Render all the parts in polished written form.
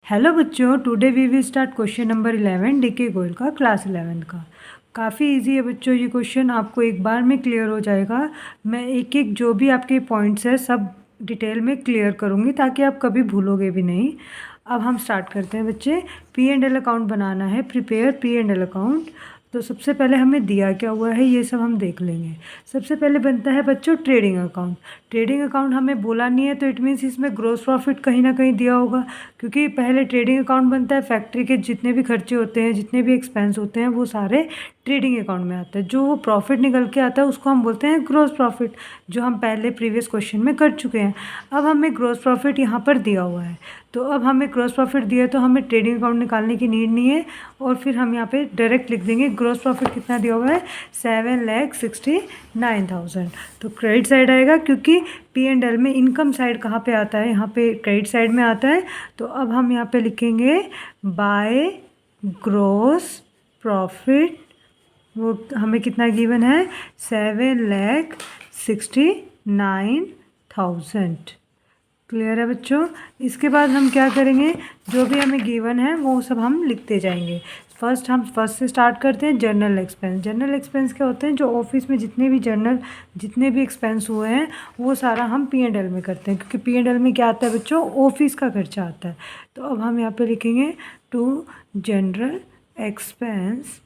Hello बच्चों, today we will start question number 11 D K Goyal का class 11 का। काफ़ी इजी है बच्चों, ये क्वेश्चन आपको एक बार में क्लियर हो जाएगा। मैं एक एक जो भी आपके पॉइंट्स है सब डिटेल में क्लियर करूँगी ताकि आप कभी भूलोगे भी नहीं। अब हम स्टार्ट करते हैं बच्चे। पी एंड एल अकाउंट बनाना है, prepare P and L account. तो सबसे पहले हमें दिया क्या हुआ है ये सब हम देख लेंगे। सबसे पहले बनता है बच्चों ट्रेडिंग अकाउंट। ट्रेडिंग अकाउंट हमें बोला नहीं है तो इट मीन्स इसमें ग्रॉस प्रॉफिट कहीं ना कहीं दिया होगा, क्योंकि पहले ट्रेडिंग अकाउंट बनता है। फैक्ट्री के जितने भी खर्चे होते हैं, जितने भी एक्सपेंस होते हैं, वो सारे ट्रेडिंग अकाउंट में आता है। जो वो प्रॉफिट निकल के आता है उसको हम बोलते हैं ग्रॉस प्रॉफिट, जो हम पहले प्रीवियस क्वेश्चन में कर चुके हैं। अब हमें ग्रॉस प्रॉफिट यहाँ पर दिया हुआ है, तो अब हमें ग्रॉस प्रॉफिट दिया है तो हमें ट्रेडिंग अकाउंट निकालने की नीड नहीं है। और फिर हम यहाँ पे डायरेक्ट लिख देंगे ग्रॉस प्रॉफिट कितना दिया हुआ है, 7,69,000। तो क्रेडिट साइड आएगा, क्योंकि पी एंड एल में इनकम साइड कहाँ पे आता है, यहाँ पे क्रेडिट साइड में आता है। तो अब हम यहाँ पे लिखेंगे बाय ग्रॉस प्रॉफिट। वो हमें कितना गिवन है, 7,69,000। क्लियर है बच्चों। इसके बाद हम क्या करेंगे, जो भी हमें गिवन है वो सब हम लिखते जाएंगे। फर्स्ट से स्टार्ट करते हैं जनरल एक्सपेंस। जनरल एक्सपेंस क्या होते हैं, जो ऑफिस में जितने भी एक्सपेंस हुए हैं वो सारा हम पी एंड एल में करते हैं, क्योंकि पी एंड एल में क्या आता है बच्चों, ऑफिस का खर्चा आता है। तो अब हम यहाँ पे लिखेंगे टू जनरल एक्सपेंस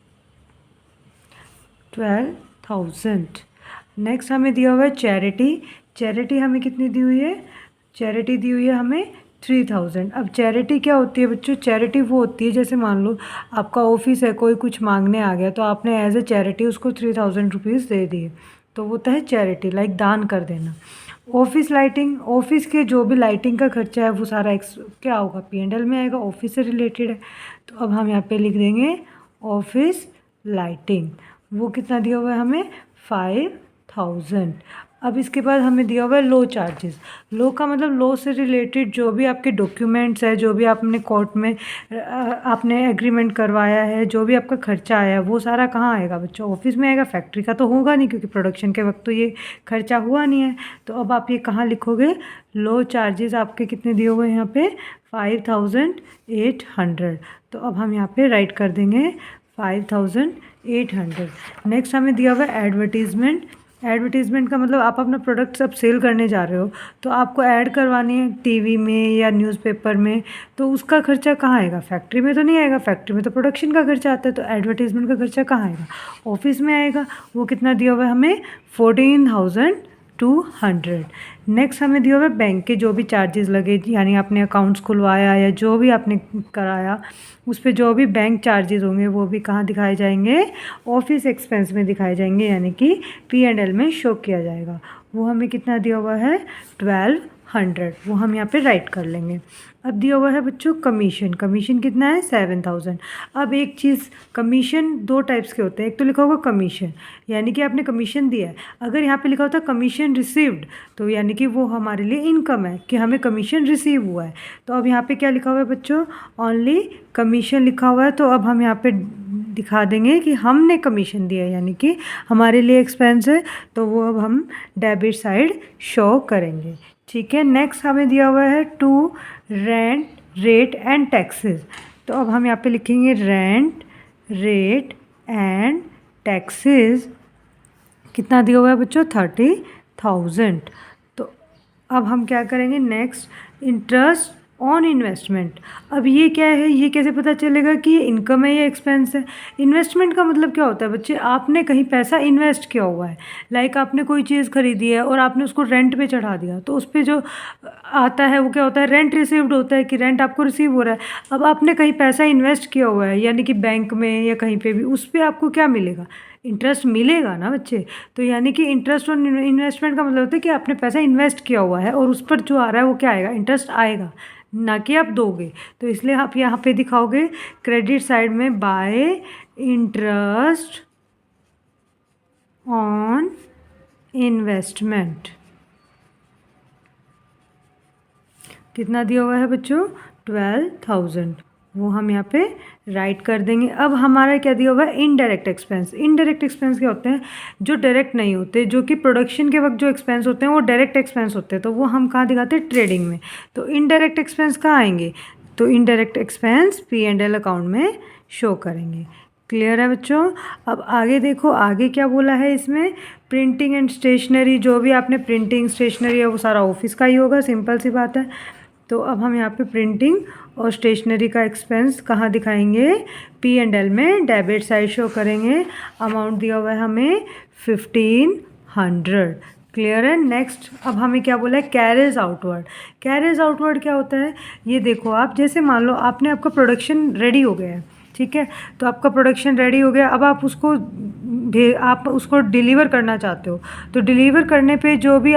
12,000। नेक्स्ट हमें दिया हुआ है चैरिटी। चैरिटी हमें कितनी दी हुई है, चैरिटी दी हुई है हमें 3,000। अब चैरिटी क्या होती है बच्चों, चैरिटी वो होती है जैसे मान लो आपका ऑफिस है, कोई कुछ मांगने आ गया तो आपने एज ए चैरिटी उसको 3,000 रुपीज़ दे दिए, तो वो होता है चैरिटी, लाइक दान कर देना। ऑफिस लाइटिंग, ऑफिस के जो भी लाइटिंग का खर्चा है वो सारा क्या होगा, पी एंड एल में आएगा, ऑफिस से रिलेटेड है। तो अब हम यहाँ पे लिख देंगे ऑफिस लाइटिंग। वो कितना दिया हुआ है हमें, 5,000। अब इसके बाद हमें दिया हुआ है लो चार्जेस। लो का मतलब लो से रिलेटेड जो भी आपके डॉक्यूमेंट्स है, जो भी आपने कोर्ट में आपने एग्रीमेंट करवाया है, जो भी आपका खर्चा आया है वो सारा कहाँ आएगा बच्चों, ऑफिस में आएगा। फैक्ट्री का तो होगा नहीं, क्योंकि प्रोडक्शन के वक्त तो ये खर्चा हुआ नहीं है। तो अब आप ये कहाँ लिखोगे, लो चार्जेस आपके कितने दिए हुए हैं यहाँ पे, 5,800। तो अब हम यहाँ पे राइट कर देंगे 5,800। नेक्स्ट हमें दिया हुआ है एडवर्टीज़मेंट। एडवर्टीज़मेंट का मतलब आप अपना प्रोडक्ट सब सेल करने जा रहे हो, तो आपको ऐड करवानी है टीवी में या न्यूज़पेपर में, तो उसका खर्चा कहाँ आएगा, फैक्ट्री में तो नहीं आएगा। फैक्ट्री में तो प्रोडक्शन का खर्चा आता है, तो एडवर्टीज़मेंट का खर्चा कहाँ आएगा, ऑफिस में आएगा। वो कितना दिया हुआ है हमें, 14,200। नेक्स्ट हमें दिया हुआ है बैंक के जो भी चार्जेस लगे, यानी आपने अकाउंट्स खुलवाया या जो भी आपने कराया उस पर जो भी बैंक चार्जेस होंगे वो भी कहाँ दिखाए जाएंगे, ऑफिस एक्सपेंस में दिखाए जाएंगे, यानी कि पी एंड एल में शो किया जाएगा। वो हमें कितना दिया हुआ है, 1,200। वो हम यहाँ पे राइट कर लेंगे। अब दिया हुआ है बच्चों कमीशन। कमीशन कितना है, 7,000। अब एक चीज़, कमीशन दो टाइप्स के होते हैं। एक तो लिखा होगा कमीशन, यानी कि आपने कमीशन दिया है। अगर यहाँ पे लिखा होता है कमीशन रिसीव्ड, तो यानी कि वो हमारे लिए इनकम है कि हमें कमीशन रिसीव हुआ है। तो अब यहाँ पे क्या लिखा हुआ है बच्चों, ओनली कमीशन लिखा हुआ है। तो अब हम यहाँ पे दिखा देंगे कि हमने कमीशन दिया है, यानी कि हमारे लिए एक्सपेंस है, तो वो अब हम डेबिट साइड शो करेंगे। ठीक है। नेक्स्ट हमें दिया हुआ है to rent rate and taxes. तो अब हम यहाँ पे लिखेंगे रेंट रेट एंड टैक्सेस। कितना दिया हुआ है बच्चों, 30,000। तो अब हम क्या करेंगे, नेक्स्ट इंटरेस्ट ऑन इन्वेस्टमेंट। अब ये क्या है, ये कैसे पता चलेगा कि ये इनकम है या एक्सपेंस है। इन्वेस्टमेंट का मतलब क्या होता है बच्चे, आपने कहीं पैसा इन्वेस्ट किया हुआ है, लाइक आपने कोई चीज़ खरीदी है और आपने उसको रेंट पे चढ़ा दिया, तो उस पर जो आता है वो क्या होता है, रेंट रिसीव्ड होता है, कि रेंट आपको रिसीव हो रहा है। अब आपने कहीं पैसा इन्वेस्ट किया हुआ है, यानी कि बैंक में या कहीं पे भी, उस पर आपको क्या मिलेगा, इंटरेस्ट मिलेगा ना बच्चे। तो यानी कि इंटरेस्ट ऑन इन्वेस्टमेंट का मतलब होता है कि आपने पैसा इन्वेस्ट किया हुआ है और उस पर जो आ रहा है वो क्या आएगा, इंटरेस्ट आएगा, ना कि आप दोगे। तो इसलिए आप यहाँ पे दिखाओगे क्रेडिट साइड में बाय इंटरेस्ट ऑन इन्वेस्टमेंट। कितना दिया हुआ है बच्चों, 12,000। वो हम यहाँ पे राइट कर देंगे। अब हमारा क्या दिया हुआ है, इनडायरेक्ट एक्सपेंस। इनडायरेक्ट एक्सपेंस क्या होते हैं, जो डायरेक्ट नहीं होते, जो कि प्रोडक्शन के वक्त जो एक्सपेंस होते हैं वो डायरेक्ट एक्सपेंस होते हैं, तो वो हम कहाँ दिखाते हैं, ट्रेडिंग में। तो इनडायरेक्ट एक्सपेंस कहाँ आएंगे, तो इनडायरेक्ट एक्सपेंस P&L अकाउंट में शो करेंगे। क्लियर है बच्चों। अब आगे देखो, आगे क्या बोला है इसमें, प्रिंटिंग एंड स्टेशनरी, जो भी आपने प्रिंटिंग स्टेशनरी है वो सारा ऑफिस का ही होगा, सिंपल सी बात है। तो अब हम यहाँ पे प्रिंटिंग और स्टेशनरी का एक्सपेंस कहाँ दिखाएंगे, P&L में डेबिट साइड शो करेंगे। अमाउंट दिया हुआ है हमें 1500। क्लियर है। नेक्स्ट अब हमें क्या बोला है, कैरेज आउटवर्ड। कैरेज आउटवर्ड क्या होता है, ये देखो आप, जैसे मान लो आपने, आपका प्रोडक्शन रेडी हो गया है, ठीक है, तो आपका प्रोडक्शन रेडी हो गया, अब आप उसको डिलीवर करना चाहते हो, तो डिलीवर करने पे जो भी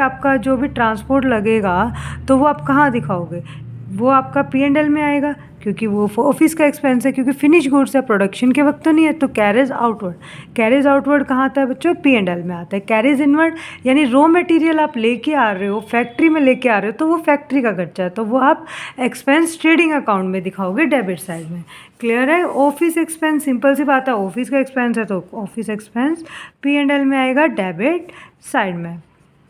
ट्रांसपोर्ट लगेगा तो वो आप कहाँ दिखाओगे, वो आपका P&L में आएगा, क्योंकि वो ऑफिस का एक्सपेंस है, क्योंकि फिनिश गुड्स है, प्रोडक्शन के वक्त तो नहीं है। तो कैरेज आउटवर्ड, कैरेज आउटवर्ड कहाँ आता है बच्चों, P&L में आता है। कैरेज इनवर्ड यानी रॉ मटेरियल आप लेके आ रहे हो, फैक्ट्री में लेके आ रहे हो, तो वो फैक्ट्री का खर्चा है, तो वो आप एक्सपेंस ट्रेडिंग अकाउंट में दिखाओगे डेबिट साइड में। क्लियर है। ऑफिस एक्सपेंस, सिंपल सी बात है, ऑफिस का एक्सपेंस है तो ऑफिस एक्सपेंस P&L में आएगा डेबिट साइड में।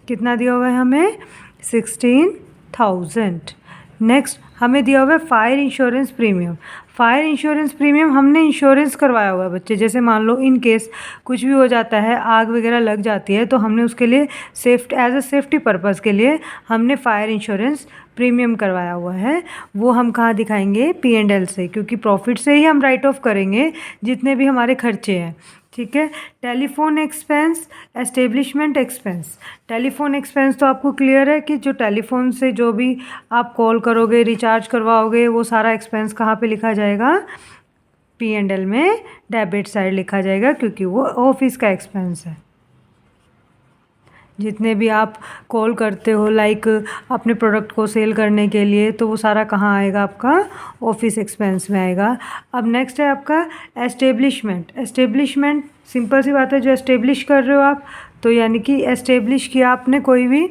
कितना दिया हुआ है हमें, 16,000। नेक्स्ट हमें दिया हुआ है fire insurance premium. Fire insurance premium हमने इंश्योरेंस करवाया हुआ है बच्चे, जैसे मान लो इन केस कुछ भी हो जाता है, आग वगैरह लग जाती है, तो हमने उसके लिए एज अ सेफ्टी पर्पज़ के लिए हमने फायर इंश्योरेंस प्रीमियम करवाया हुआ है। वो हम कहाँ दिखाएंगे, P&L से, क्योंकि प्रॉफिट से ही हम राइट ऑफ करेंगे जितने भी हमारे खर्चे हैं। ठीक है। Telephone expense, establishment expense. Telephone expense तो आपको क्लियर है कि जो टेलीफोन से जो भी आप कॉल करोगे, रिचार्ज करवाओगे, वो सारा एक्सपेंस कहाँ पे लिखा जाएगा, P&L में डेबिट साइड लिखा जाएगा, क्योंकि वो ऑफिस का एक्सपेंस है। जितने भी आप कॉल करते हो लाइक अपने प्रोडक्ट को सेल करने के लिए, तो वो सारा कहाँ आएगा, आपका ऑफिस एक्सपेंस में आएगा। अब नेक्स्ट है आपका एस्टेब्लिशमेंट। एस्टेब्लिशमेंट सिंपल सी बात है, जो एस्टेब्लिश कर रहे हो आप, तो यानी कि एस्टेब्लिश किया आपने कोई भी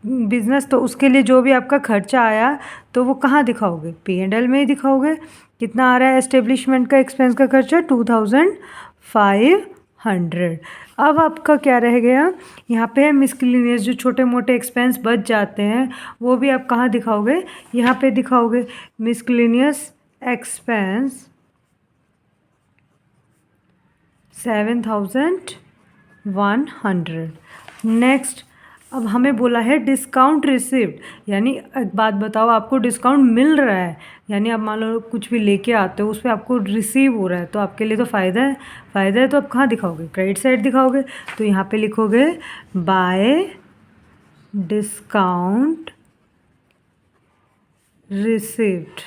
बिज़नेस, तो उसके लिए जो भी आपका खर्चा आया तो वो कहाँ दिखाओगे, P&L में ही दिखाओगे। कितना आ रहा है एस्टेब्लिशमेंट का एक्सपेंस का खर्चा, 2500। अब आपका क्या रह गया, यहाँ पे है मिसक्लिनियस, जो छोटे मोटे एक्सपेंस बच जाते हैं वो भी आप कहाँ दिखाओगे, यहाँ पे दिखाओगे, मिसक्लिनियस एक्सपेंस 7100। नेक्स्ट अब हमें बोला है डिस्काउंट रिसीव्ड, यानी एक बात बताओ, आपको डिस्काउंट मिल रहा है, यानी आप मान लो कुछ भी लेके आते हो, उस पर आपको रिसीव हो रहा है, तो आपके लिए तो फ़ायदा है। फ़ायदा है तो आप कहाँ दिखाओगे, क्रेडिट साइड दिखाओगे। तो यहाँ पे लिखोगे बाय डिस्काउंट रिसीव्ड,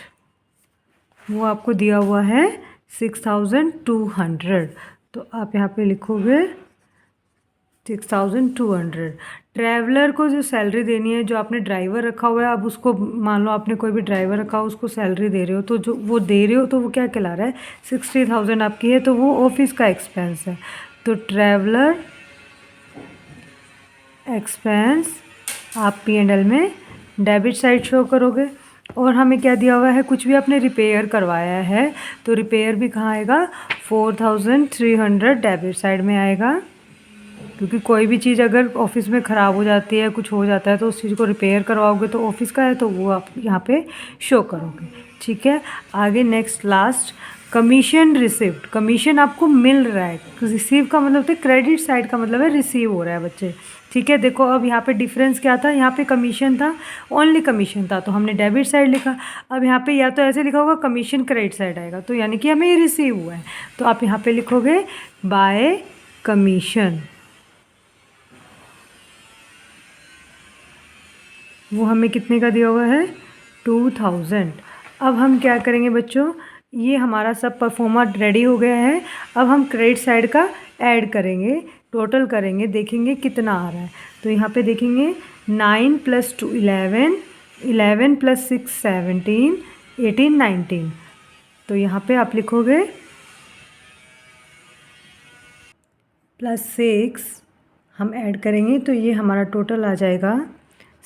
वो आपको दिया हुआ है 6200, तो आप यहाँ पे लिखोगे 6200। ट्रैवलर को जो सैलरी देनी है, जो आपने ड्राइवर रखा हुआ है, अब उसको मान लो आपने कोई भी ड्राइवर रखा हो, उसको सैलरी दे रहे हो, तो जो वो दे रहे हो तो वो क्या कहला रहा है, 60,000 आपकी है, तो वो ऑफिस का एक्सपेंस है। तो ट्रैवलर एक्सपेंस आप P&L में डेबिट साइड शो करोगे। और हमें क्या दिया हुआ है, कुछ भी आपने रिपेयर करवाया है, तो रिपेयर भी कहाँ आएगा, 4300 डेबिट साइड में आएगा, क्योंकि कोई भी चीज़ अगर ऑफिस में ख़राब हो जाती है, कुछ हो जाता है, तो उस चीज़ को रिपेयर करवाओगे तो ऑफिस का है, तो वो आप यहाँ पे शो करोगे। ठीक है। आगे next last commission received. Commission आपको मिल रहा है, रिसीव का मतलब है क्रेडिट साइड का मतलब है रिसीव हो रहा है बच्चे। ठीक है। देखो अब यहाँ पे डिफरेंस क्या था, यहाँ पे कमीशन था, ओनली कमीशन था, तो हमने डेबिट साइड लिखा। अब यहाँ पे या तो ऐसे लिखा होगा कमीशन क्रेडिट साइड आएगा, तो यानी कि हमें ये रिसीव हुआ है, तो आप यहाँ पे लिखोगे बाय कमीशन। वो हमें कितने का दिया हुआ है, 2000। अब हम क्या करेंगे बच्चों, ये हमारा सब परफॉर्मा रेडी हो गया है। अब हम क्रेडिट साइड का ऐड करेंगे, टोटल करेंगे, देखेंगे कितना आ रहा है। तो यहाँ पे देखेंगे 9 + 2 11, 11 + 6 17, 18 19। तो यहाँ पे आप लिखोगे +6 हम ऐड करेंगे, तो ये हमारा टोटल आ जाएगा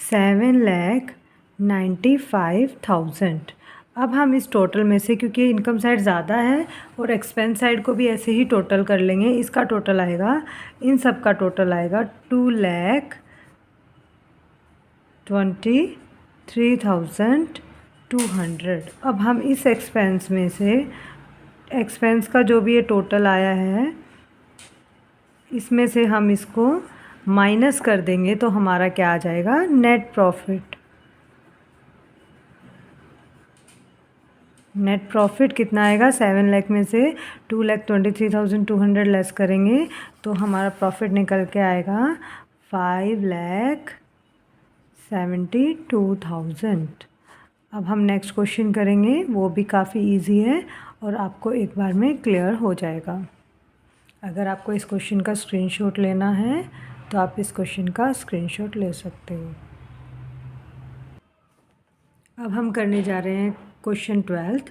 7,95,000। अब हम इस टोटल में से, क्योंकि इनकम साइड ज़्यादा है और एक्सपेंस साइड को भी ऐसे ही टोटल कर लेंगे, इसका टोटल आएगा, इन सब का टोटल आएगा 2,23,000 200। अब हम इस एक्सपेंस में से एक्सपेंस का जो भी ये टोटल आया है इसमें से हम इसको माइनस कर देंगे तो हमारा क्या आ जाएगा, नेट प्रॉफिट। नेट प्रॉफिट कितना आएगा, 7 लाख में से 2,23,200 लेस करेंगे तो हमारा प्रॉफिट निकल के आएगा 5,72,000। अब हम नेक्स्ट क्वेश्चन करेंगे, वो भी काफ़ी इजी है और आपको एक बार में क्लियर हो जाएगा। अगर आपको इस क्वेश्चन का स्क्रीनशॉट लेना है तो आप इस क्वेश्चन का स्क्रीनशॉट ले सकते हो। अब हम करने जा रहे हैं क्वेश्चन 12th।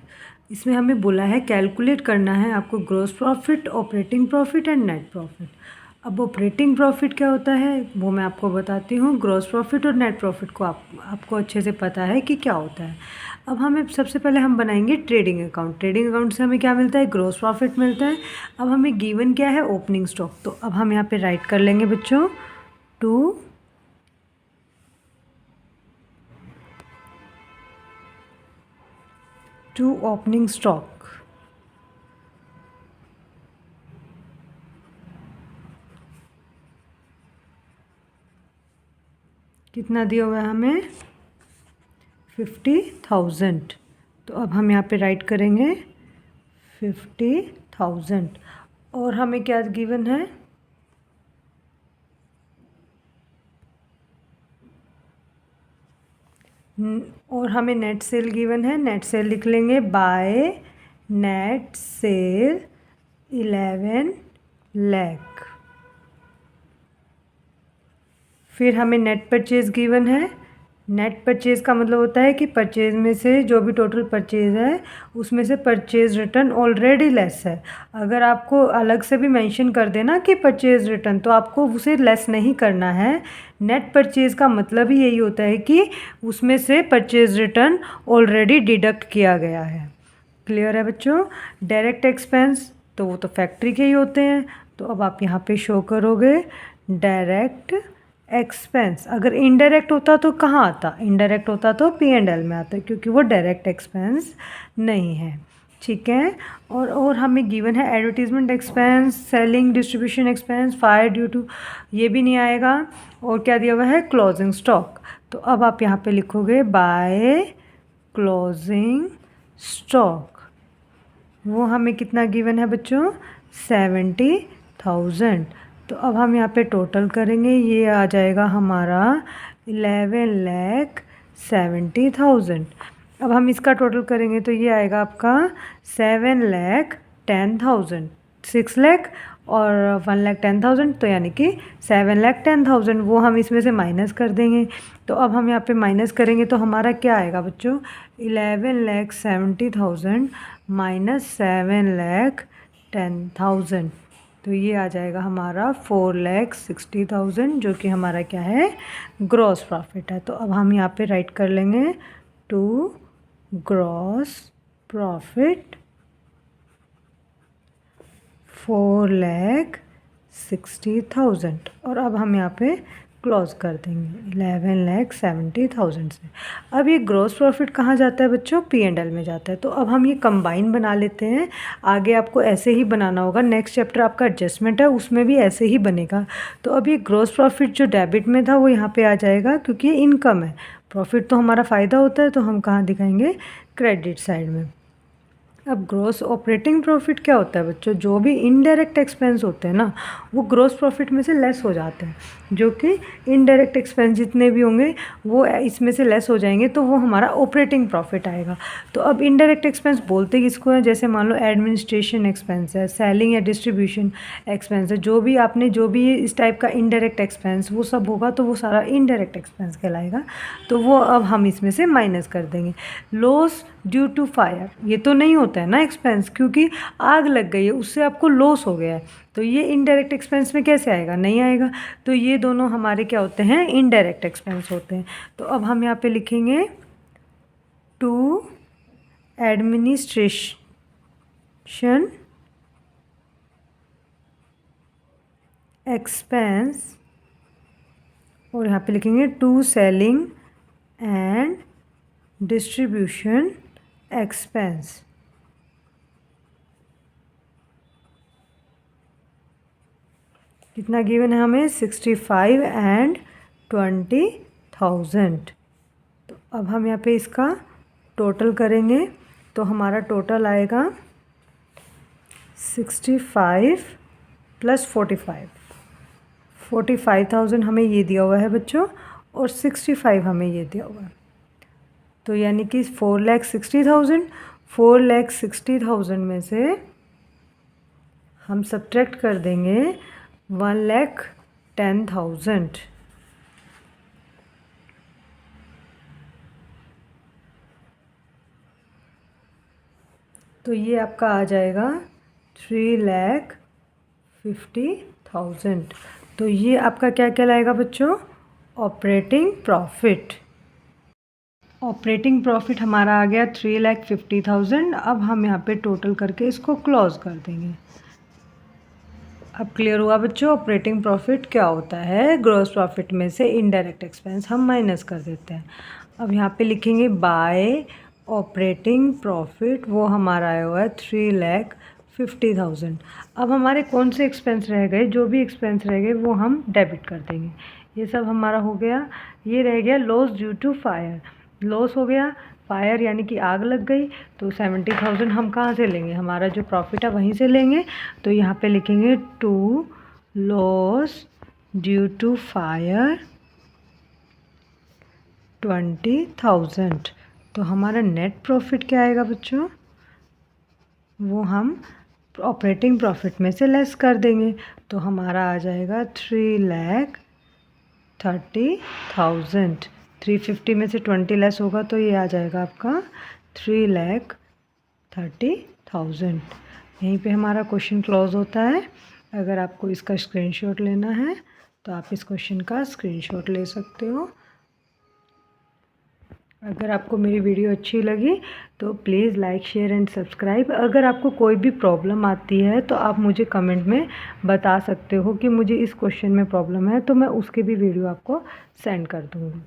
इसमें हमें बोला है कैलकुलेट करना है आपको gross profit, operating profit and net profit. अब ऑपरेटिंग प्रॉफिट क्या होता है वो मैं आपको बताती हूँ। ग्रॉस प्रॉफिट और नेट प्रॉफिट को आपको अच्छे से पता है कि क्या होता है। अब हमें सबसे पहले हम बनाएंगे ट्रेडिंग अकाउंट। ट्रेडिंग अकाउंट से हमें क्या मिलता है, ग्रॉस प्रॉफिट मिलता है। अब हमें गिवन क्या है, ओपनिंग स्टॉक। तो अब हम यहाँ पे राइट कर लेंगे बच्चों, टू ओपनिंग स्टॉक। कितना दिया हुआ है हमें, 50,000। तो अब हम यहाँ पे राइट करेंगे 50,000 और हमें क्या गिवन है, और हमें नेट सेल गिवन है। नेट सेल लिख लेंगे, बाय नेट सेल 11 लाख। फिर हमें नेट परचेज गिवन है। नेट परचेज का मतलब होता है कि परचेज में से जो भी टोटल परचेज है उसमें से परचेज रिटर्न ऑलरेडी लेस है। अगर आपको अलग से भी मेंशन कर देना कि परचेज रिटर्न, तो आपको उसे लेस नहीं करना है। नेट परचेज का मतलब ही यही होता है कि उसमें से परचेज रिटर्न ऑलरेडी डिडक्ट किया गया है। क्लियर है बच्चों। डायरेक्ट एक्सपेंस तो वो तो फैक्ट्री के ही होते हैं। तो अब आप यहाँ पे शो करोगे डायरेक्ट एक्सपेंस। अगर इनडायरेक्ट होता तो कहाँ आता, इनडायरेक्ट होता तो P&L में आता, क्योंकि वो डायरेक्ट एक्सपेंस नहीं है। ठीक है। और हमें गिवन है advertisement expense, selling distribution expense, fire due to, ये भी नहीं आएगा। और क्या दिया हुआ है, क्लोजिंग स्टॉक। तो अब आप यहाँ पे लिखोगे बाय क्लोजिंग स्टॉक। वो हमें कितना गिवन है बच्चों, 70,000। तो अब हम यहाँ पे टोटल करेंगे, ये आ जाएगा हमारा 11,70,000। अब हम इसका टोटल करेंगे तो ये आएगा आपका 7,10,000। 6 लाख और 1,10,000, तो यानी कि 7,10,000। वो हम इसमें से माइनस कर देंगे। तो अब हम यहाँ पे माइनस करेंगे तो हमारा क्या आएगा बच्चों, 11,70,000 माइनस 7,10,000। तो ये आ जाएगा हमारा 4,60,000, जो कि हमारा क्या है, ग्रॉस प्रॉफिट है। तो अब हम यहाँ पे राइट कर लेंगे टू ग्रॉस प्रॉफिट 4,60,000। और अब हम यहाँ पे क्लोज कर देंगे 11,70,000 से। अब ये ग्रॉस प्रॉफिट कहाँ जाता है बच्चों, P&L में जाता है। तो अब हम ये कंबाइन बना लेते हैं। आगे आपको ऐसे ही बनाना होगा, नेक्स्ट चैप्टर आपका एडजस्टमेंट है उसमें भी ऐसे ही बनेगा। तो अब ये ग्रॉस प्रॉफिट जो डेबिट में था वो यहाँ पे आ जाएगा, क्योंकि ये इनकम है। प्रॉफिट तो हमारा फ़ायदा होता है, तो हम कहाँ दिखाएंगे, क्रेडिट साइड में। अब ग्रॉस ऑपरेटिंग प्रॉफिट क्या होता है बच्चों, जो भी इनडायरेक्ट एक्सपेंस होते हैं ना वो ग्रॉस प्रॉफिट में से लेस हो जाते हैं। जो कि इनडायरेक्ट एक्सपेंस जितने भी होंगे वो इसमें से लेस हो जाएंगे, तो वो हमारा ऑपरेटिंग प्रॉफिट आएगा। तो अब इनडायरेक्ट एक्सपेंस बोलते किसको है, जैसे मान लो एडमिनिस्ट्रेशन एक्सपेंस है, सेलिंग या डिस्ट्रीब्यूशन एक्सपेंस है, जो भी आपने जो भी इस टाइप का इनडायरेक्ट एक्सपेंस वो सब होगा तो वो सारा इनडायरेक्ट एक्सपेंस कहलाएगा। तो वो अब हम इसमें से माइनस कर देंगे। लॉस ड्यू टू फायर, ये तो नहीं होता है ना एक्सपेंस, क्योंकि आग लग गई है उससे आपको लॉस हो गया है। तो ये इनडायरेक्ट एक्सपेंस में कैसे आएगा, नहीं आएगा। तो ये दोनों हमारे क्या होते हैं, इनडायरेक्ट एक्सपेंस होते हैं। तो अब हम यहाँ पे लिखेंगे टू एडमिनिस्ट्रेशन एक्सपेंस, और यहाँ पे लिखेंगे to selling and distribution expense. कितना गिवन है हमें? 65 एंड 20,000। तो अब हम यहाँ पे इसका टोटल करेंगे तो हमारा टोटल आएगा 65 प्लस 45,000 हमें ये दिया हुआ है बच्चों, और 65 हमें ये दिया हुआ है। तो यानी कि 4,60,000, 4,60,000 में से हम सब्ट्रैक्ट कर देंगे 1,10,000। तो ये आपका आ जाएगा 3,50,000। तो ये आपका क्या कहलाएगा बच्चों? Operating profit. ऑपरेटिंग प्रॉफिट हमारा आ गया 3,50,000। अब हम यहाँ पे टोटल करके इसको क्लोज कर देंगे। अब क्लियर हुआ बच्चों ऑपरेटिंग प्रॉफिट क्या होता है? ग्रॉस प्रॉफिट में से इनडायरेक्ट एक्सपेंस हम माइनस कर देते हैं। अब यहाँ पे लिखेंगे बाय ऑपरेटिंग प्रॉफिट, वो हमारा आया हुआ है 3,50,000। अब हमारे कौन से एक्सपेंस रह गए? जो भी एक्सपेंस रह गए वो हम डेबिट कर देंगे। ये सब हमारा हो गया। ये रह गया loss due to fire. Loss हो गया, फायर यानी कि आग लग गई, तो 70,000 हम कहाँ से लेंगे? हमारा जो प्रॉफिट है वहीं से लेंगे। तो यहाँ पे लिखेंगे to loss due to fire 20,000। तो हमारा नेट प्रॉफिट क्या आएगा बच्चों? वो हम ऑपरेटिंग प्रॉफिट में से लेस कर देंगे। तो हमारा आ जाएगा 3,30,000। 350 में से 20 लेस होगा तो ये आ जाएगा आपका 3,30,000। यहीं पे हमारा क्वेश्चन क्लोज होता है। अगर आपको इसका स्क्रीनशॉट लेना है तो आप इस क्वेश्चन का स्क्रीनशॉट ले सकते हो। अगर आपको मेरी वीडियो अच्छी लगी तो please like share and subscribe. अगर आपको कोई भी प्रॉब्लम आती है तो आप मुझे कमेंट में बता सकते हो कि मुझे इस क्वेश्चन में प्रॉब्लम है, तो मैं उसके भी वीडियो आपको सेंड कर दूँगी।